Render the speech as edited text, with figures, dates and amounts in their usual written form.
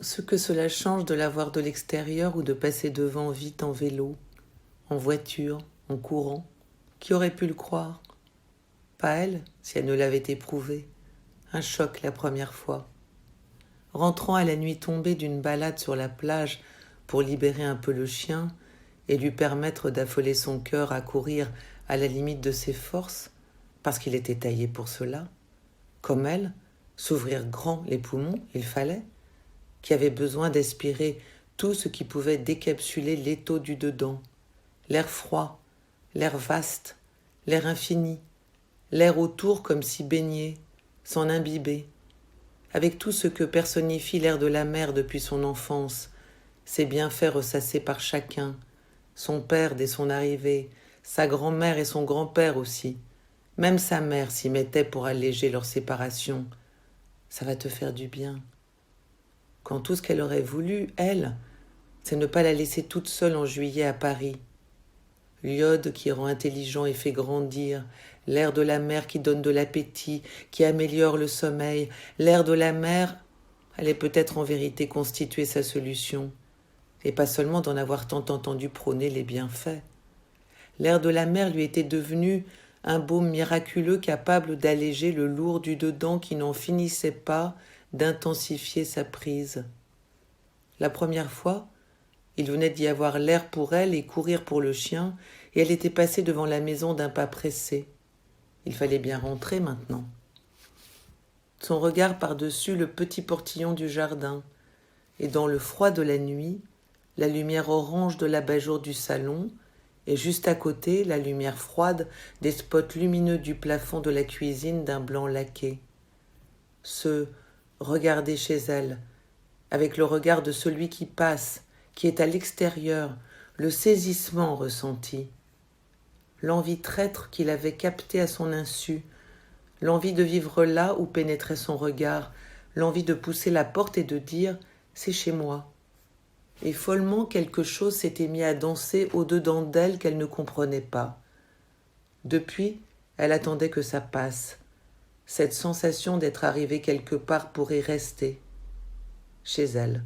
Ce que cela change de la voir de l'extérieur ou de passer devant vite en vélo, en voiture, en courant. Qui aurait pu le croire? Pas elle, si elle ne l'avait éprouvé. Un choc la première fois. Rentrant à la nuit tombée d'une balade sur la plage pour libérer un peu le chien et lui permettre d'affoler son cœur à courir à la limite de ses forces, parce qu'il était taillé pour cela, comme elle, s'ouvrir grand les poumons, il fallait, qui avait besoin d'aspirer tout ce qui pouvait décapsuler l'étau du dedans, l'air froid, l'air vaste, l'air infini, l'air autour comme si baigné, s'en imbiber, avec tout ce que personnifie l'air de la mer depuis son enfance, ses bienfaits ressassés par chacun, son père dès son arrivée, sa grand-mère et son grand-père aussi. Même sa mère s'y mettait pour alléger leur séparation. Ça va te faire du bien. Quand tout ce qu'elle aurait voulu, elle, c'est ne pas la laisser toute seule en juillet à Paris. L'iode qui rend intelligent et fait grandir, l'air de la mer qui donne de l'appétit, qui améliore le sommeil, l'air de la mer allait peut-être en vérité constituer sa solution, et pas seulement d'en avoir tant entendu prôner les bienfaits. L'air de la mer lui était devenu un baume miraculeux capable d'alléger le lourd du dedans qui n'en finissait pas d'intensifier sa prise. La première fois, il venait d'y avoir l'air pour elle et courir pour le chien, et elle était passée devant la maison d'un pas pressé. Il fallait bien rentrer maintenant. Son regard par-dessus le petit portillon du jardin, et dans le froid de la nuit, la lumière orange de l'abat-jour du salon, et juste à côté, la lumière froide des spots lumineux du plafond de la cuisine d'un blanc laqué. Ce regarder chez elle, avec le regard de celui qui passe, qui est à l'extérieur, le saisissement ressenti, l'envie traître qu'il avait captée à son insu, l'envie de vivre là où pénétrait son regard, l'envie de pousser la porte et de dire « c'est chez moi ». Et follement quelque chose s'était mis à danser au-dedans d'elle qu'elle ne comprenait pas. Depuis, elle attendait que ça passe, cette sensation d'être arrivée quelque part pour y rester, chez elle.